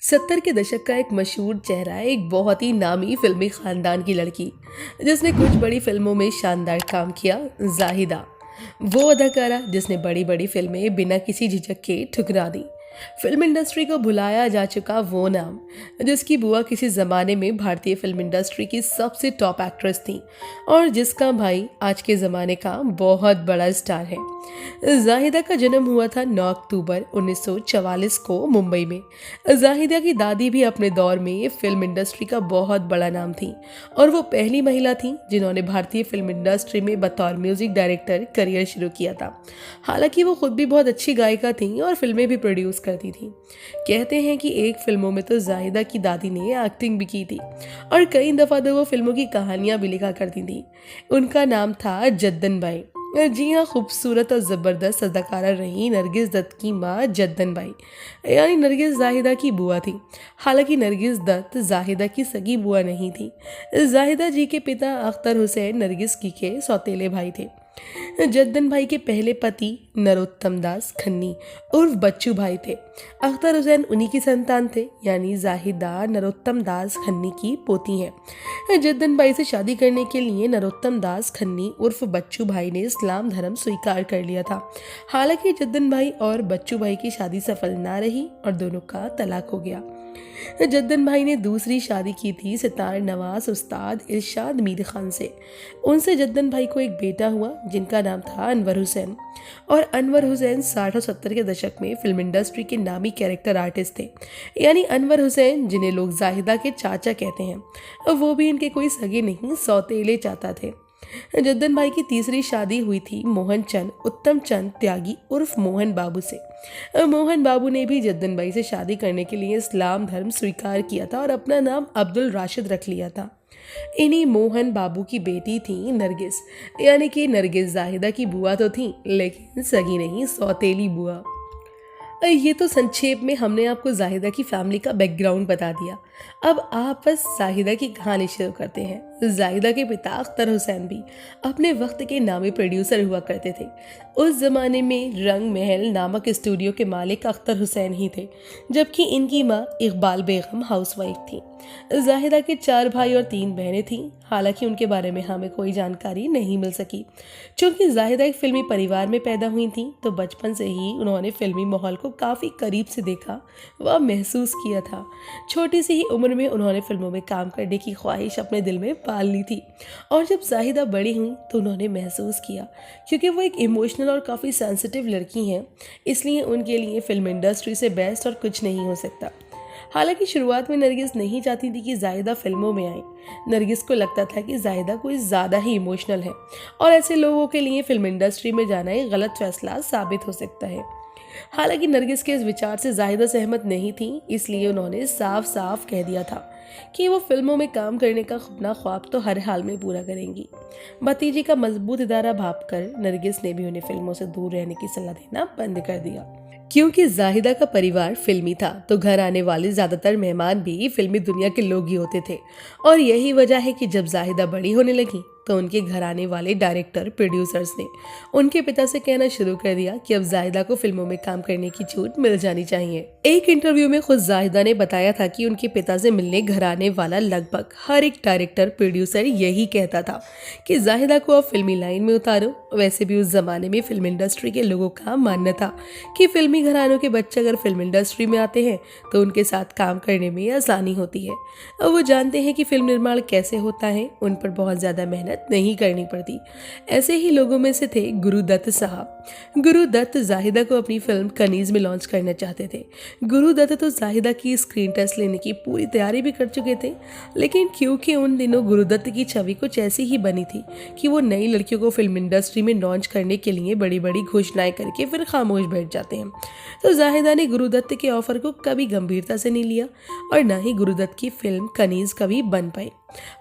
70 के दशक का एक मशहूर चेहरा है, एक बहुत ही नामी फिल्मी खानदान की लड़की जिसने कुछ बड़ी फिल्मों में शानदार काम किया। जाहिदा वो अदाकारा जिसने बड़ी बड़ी फिल्में बिना किसी झिझक के ठुकरा दी। फिल्म इंडस्ट्री को भुलाया जा चुका वो नाम जिसकी बुआ किसी जमाने में भारतीय फिल्म इंडस्ट्री की सबसे टॉप एक्ट्रेस थी और जिसका भाई आज के जमाने का बहुत बड़ा स्टार है। जाहिदा का जन्म हुआ था 9 अक्टूबर 1944 को मुंबई में। जाहिदा की दादी भी अपने दौर में फिल्म इंडस्ट्री का बहुत बड़ा नाम थी और वो पहली महिला थी जिन्होंने भारतीय फिल्म इंडस्ट्री में बतौर म्यूजिक डायरेक्टर करियर शुरू किया था। हालांकि वो खुद भी बहुत अच्छी गायिका थी और फिल्में भी प्रोड्यूस करती थी। कहते हैं कि एक फिल्मों में तो जाहिदा की दादी ने एक्टिंग भी की थी और कई दफा तो वो फिल्मों की कहानियां भी लिखा करती थी। उनका नाम था जद्दन बाई। जी हाँ, खूबसूरत और ज़बरदस्त अदाकारा रही नरगिस दत्त की माँ जद्दन बाई, यानी नरगिस जाहिदा की बुआ थी। हालांकि नरगिस दत्त जाहिदा की सगी बुआ नहीं थी। जाहिदा जी के पिता अख्तर हुसैन नरगिस की के सौतेले भाई थे। जद्दन भाई के पहले पति नरोत्तम दास खन्नी उर्फ बच्चू भाई थे। अख्तर हुसैन उन्हीं की संतान थे, यानी जाहिदा नरोत्तम दास खन्नी की पोती हैं। जद्दन भाई से शादी करने के लिए नरोत्तम दास खन्नी उर्फ बच्चू भाई ने इस्लाम धर्म स्वीकार कर लिया था। हालांकि जद्दन भाई और बच्चू भाई की शादी सफल ना रही और दोनों का तलाक हो गया। जद्दन भाई ने दूसरी शादी की थी सितार नवाज उस्ताद इरशाद मीर खान से। उनसे जद्दन भाई को एक बेटा हुआ जिनका नाम था अनवर हुसैन। और अनवर हुसैन 60 और 70 के दशक में फिल्म इंडस्ट्री के नामी कैरेक्टर आर्टिस्ट थे, यानी अनवर हुसैन जिन्हें लोग जाहिदा के चाचा कहते हैं। वो भी इनके कोई सगे नहीं, सौतेले चाचा थे। जद्दन भाई की तीसरी शादी हुई थी मोहन चंद उत्तम चंद त्यागी उर्फ मोहन बाबू से। मोहन बाबू ने भी जद्दन भाई से शादी करने के लिए इस्लाम धर्म स्वीकार किया था और अपना नाम अब्दुल राशिद रख लिया था। इन्हीं मोहन बाबू की बेटी थी नरगिस, यानी कि नरगिस जाहिदा की बुआ तो थी लेकिन सगी नहीं, सौतेली बुआ। ये तो संक्षेप में हमने आपको जाहिदा की फैमिली का बैकग्राउंड बता दिया। अब आप बस जाहिदा की कहानी शुरू करते हैं। जाहिदा के पिता अख्तर हुसैन भी अपने वक्त के नामी प्रोड्यूसर हुआ करते थे। उस जमाने में रंग महल नामक स्टूडियो के मालिक अख्तर हुसैन ही थे, जबकि इनकी माँ इकबाल बेगम हाउसवाइफ थी। जाहिदा के 4 भाई और 3 बहनें थीं। हालांकि उनके बारे में हमें कोई जानकारी नहीं मिल सकी। चूंकि जाहिदा एक फिल्मी परिवार में पैदा हुई थी तो बचपन से ही उन्होंने फिल्मी माहौल को काफ़ी करीब से देखा व महसूस किया था। छोटी सी ही उम्र में उन्होंने फिल्मों में काम करने की ख्वाहिश अपने दिल में पाल ली थी और जब जाहिदा बड़ी हुई तो उन्होंने महसूस किया, क्योंकि वो एक इमोशनल और काफ़ी सेंसिटिव लड़की हैं, इसलिए उनके लिए फिल्म इंडस्ट्री से बेस्ट और कुछ नहीं हो सकता। हालांकि शुरुआत में नरगिस नहीं चाहती थी कि जाहिदा फिल्मों में आए। नरगिस को लगता था कि जाहिदा कोई ज़्यादा ही इमोशनल है और ऐसे लोगों के लिए फिल्म इंडस्ट्री में जाना एक गलत फैसला साबित हो सकता है। हालांकि नरगिस के इस विचार से जाहिदा सहमत नहीं थी, इसलिए उन्होंने साफ साफ कह दिया था कि वो फिल्मों में काम करने का अपना ख्वाब तो हर हाल में पूरा करेंगी। भतीजी का मजबूत इदारा भांपकर नरगिस ने भी उन्हें फिल्मों से दूर रहने की सलाह देना बंद कर दिया। क्योंकि जाहिदा का परिवार फिल्मी था तो घर आने वाले ज्यादातर मेहमान भी फिल्मी दुनिया के लोग ही होते थे और यही वजह है कि जब जाहिदा बड़ी होने लगी तो उनके घर आने वाले डायरेक्टर प्रोड्यूसर्स ने उनके पिता से कहना शुरू कर दिया कि अब जाहिदा को फिल्मों में काम करने की छूट मिल जानी चाहिए। एक इंटरव्यू में खुद जाहिदा ने बताया था कि उनके पिता से मिलने घर आने वाला लगभग हर एक डायरेक्टर प्रोड्यूसर यही कहता था कि जाहिदा को अब फिल्मी लाइन में उतारो। वैसे भी उस जमाने में फिल्म इंडस्ट्री के लोगों का मानना था कि फिल्मी घरानों के बच्चे अगर फिल्म इंडस्ट्री में आते हैं तो उनके साथ काम करने में आसानी होती है। अब वो जानते हैं कि फिल्म निर्माण कैसे होता है, उन पर बहुत ज्यादा मेहनत नहीं करनी पड़ती। ऐसे ही लोगों में से थे गुरु दत्त साहब। गुरु दत्त जाहिदा को अपनी फिल्म कनीज में लॉन्च करना चाहते थे। गुरु दत्त तो जाहिदा की स्क्रीन टेस्ट लेने की पूरी तैयारी भी कर चुके थे, लेकिन क्योंकि उन दिनों गुरु दत्त की छवि कुछ ऐसी ही बनी थी कि वो नई लड़कियों को फिल्म इंडस्ट्री में लॉन्च करने के लिए बड़ी बड़ी घोषणाएं करके फिर खामोश बैठ जाते हैं, तो जाहिदा ने गुरु दत्त के ऑफर को कभी गंभीरता से नहीं लिया और न ही गुरु दत्त की फिल्म कनीज कभी बन पाई।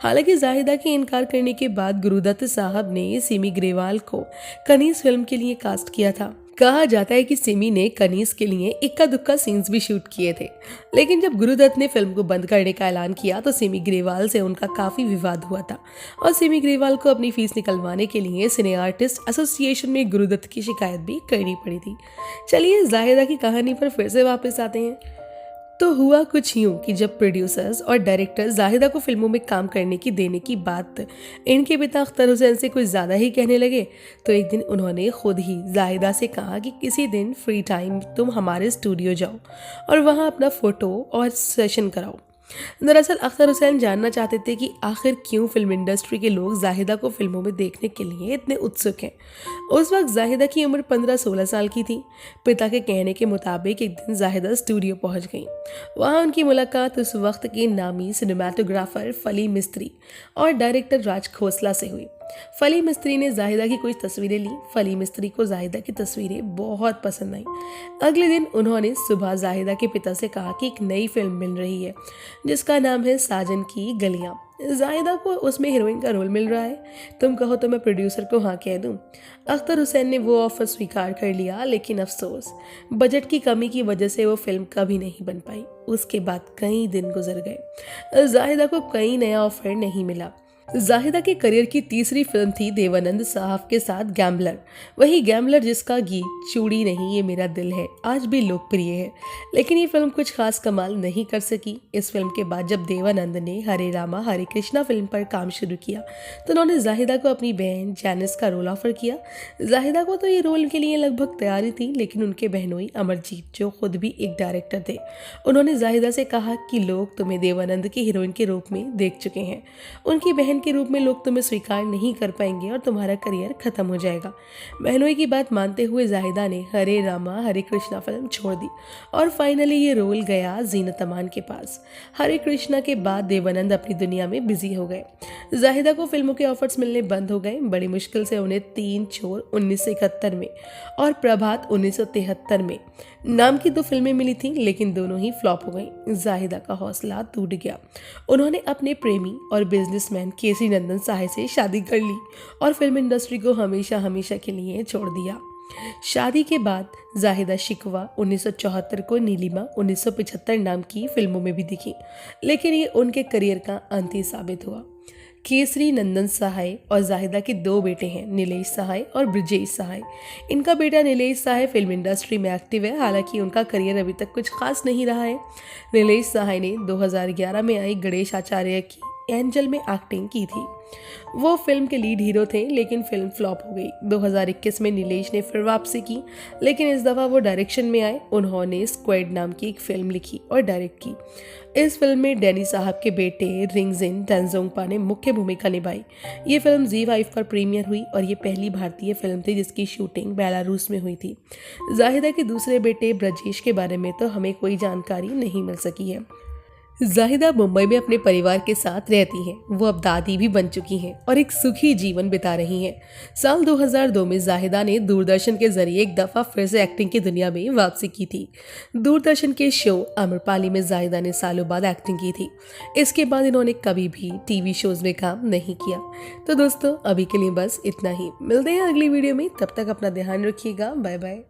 हालांकि जाहिदा के इनकार करने के बाद गुरुदत्त साहब ने सिमी ग्रेवाल को कनीज फिल्म के लिए कास्ट किया था। कहा जाता है कि सिमी ने कनीज के लिए इक्का दुक्का सीन्स भी शूट किए थे, लेकिन जब गुरुदत्त ने फिल्म को बंद करने का ऐलान किया तो सिमी ग्रेवाल से उनका काफी विवाद हुआ था और सिमी ग्रेवाल को अपनी फीस निकलवाने के लिए सिने आर्टिस्ट एसोसिएशन में गुरुदत्त की शिकायत भी करनी पड़ी थी। चलिए जाहिदा की कहानी पर फिर से वापस आते हैं। तो हुआ कुछ यूं कि जब प्रोड्यूसर्स और डायरेक्टर जाहिदा को फिल्मों में काम करने की देने की बात इनके पिता अख्तर हुसैन से कुछ ज़्यादा ही कहने लगे, तो एक दिन उन्होंने खुद ही जाहिदा से कहा कि किसी दिन फ्री टाइम तुम हमारे स्टूडियो जाओ और वहाँ अपना फ़ोटो और सेशन कराओ। दरअसल अख्तर हुसैन जानना चाहते थे कि आखिर क्यों फिल्म इंडस्ट्री के लोग जाहिदा को फिल्मों में देखने के लिए इतने उत्सुक हैं। उस वक्त जाहिदा की उम्र 15-16 साल की थी। पिता के कहने के मुताबिक एक दिन जाहिदा स्टूडियो पहुंच गई। वहां उनकी मुलाकात उस वक्त के नामी सिनेमाटोग्राफर फली मिस्त्री और डायरेक्टर राज खोसला से हुई। फली मिस्त्री ने जाहिदा की कुछ तस्वीरें ली। फली मिस्त्री को जाहिदा की तस्वीरें बहुत पसंद आई। अगले दिन उन्होंने सुबह जाहिदा के पिता से कहा कि एक नई फिल्म मिल रही है जिसका नाम है साजन की गलियां। जाहिदा को उसमें हीरोइन का रोल मिल रहा है, तुम कहो तो मैं प्रोड्यूसर को हाँ कह दूं। अख्तर हुसैन ने वो ऑफर स्वीकार कर लिया, लेकिन अफसोस बजट की कमी की वजह से वो फिल्म कभी नहीं बन पाई। उसके बाद कई दिन गुजर गए, जाहिदा को कहीं नया ऑफर नहीं मिला। जाहिदा के करियर की तीसरी फिल्म थी देवानंद साहब के साथ गैम्बलर। वही गैम्बलर जिसका गीत चूड़ी नहीं ये मेरा दिल है आज भी लोकप्रिय है, लेकिन ये फिल्म कुछ खास कमाल नहीं कर सकी। इस फिल्म के बाद जब देवानंद ने हरे रामा हरे कृष्णा फिल्म पर काम शुरू किया तो उन्होंने जाहिदा को अपनी बहन जैनिस का रोल ऑफर किया। जाहिदा को तो ये रोल के लिए लगभग तैयारी थी, लेकिन उनके बहनोई अमरजीत, जो खुद भी एक डायरेक्टर थे, उन्होंने जाहिदा से कहा कि लोग तुम्हें देवानंद की हीरोइन के रूप में देख चुके हैं, उनकी बहन के रूप में लोग तुम्हें स्वीकार नहीं कर पाएंगे और तुम्हारा करियर खत्म हो जाएगा। बहनोई की बात मानते हुए जाहिदा ने हरे रामा हरे कृष्णा फिल्म छोड़ दी और फाइनली ये रोल गया जीनत अमान के पास। हरे कृष्णा के बाद देवानंद अपनी दुनिया में बिजी हो गए। जाहिदा को फिल्मों के ऑफर्स मिलने बंद हो गए। बड़ी मुश्किल से उन्हें तीन चोर 1971 में और प्रभात 1973 में नाम की 2 फिल्में मिली थी, लेकिन दोनों ही फ्लॉप हो गईं। जाहिदा का हौसला टूट गया। उन्होंने अपने प्रेमी और बिजनेसमैन केसी नंदन साहे से शादी कर ली और फिल्म इंडस्ट्री को हमेशा हमेशा के लिए छोड़ दिया। शादी के बाद जाहिदा शिकवा 1974 को नीलिमा 1975 नाम की फिल्मों में भी दिखी, लेकिन ये उनके करियर का अंत ही साबित हुआ। केसरी नंदन सहाय और जाहिदा के 2 बेटे हैं, नीलेश सहाय और ब्रिजेश सहाय। इनका बेटा नीलेश सहाय फिल्म इंडस्ट्री में एक्टिव है, हालांकि उनका करियर अभी तक कुछ खास नहीं रहा है। नीलेश सहाय ने 2011 में आई गणेश आचार्य की एंजल में एक्टिंग की थी। वो फिल्म के लीड हीरो थे, लेकिन फिल्म फ्लॉप हो गई। 2021 में नीलेश ने फिर वापसी की, लेकिन इस दफ़ा वो डायरेक्शन में आए। उन्होंने स्क्वाड नाम की एक फिल्म लिखी और डायरेक्ट की। इस फिल्म में डैनी साहब के बेटे रिंगजिन टेंजोंगपा ने मुख्य भूमिका निभाई। ये फिल्म ZEE5 पर प्रीमियर हुई और ये पहली भारतीय फिल्म थी जिसकी शूटिंग बेलारूस में हुई थी। जाहिदा के दूसरे बेटे ब्रजेश के बारे में तो हमें कोई जानकारी नहीं मिल सकी है। जाहिदा मुंबई में अपने परिवार के साथ रहती हैं। वो अब दादी भी बन चुकी हैं और एक सुखी जीवन बिता रही हैं। साल 2002 में जाहिदा ने दूरदर्शन के जरिए एक दफ़ा फिर से एक्टिंग की दुनिया में वापसी की थी। दूरदर्शन के शो अमरपाली में जाहिदा ने सालों बाद एक्टिंग की थी। इसके बाद इन्होंने कभी भी टीवी शोज में काम नहीं किया। तो दोस्तों, अभी के लिए बस इतना ही। मिलते हैं अगली वीडियो में, तब तक अपना ध्यान रखिएगा। Bye bye.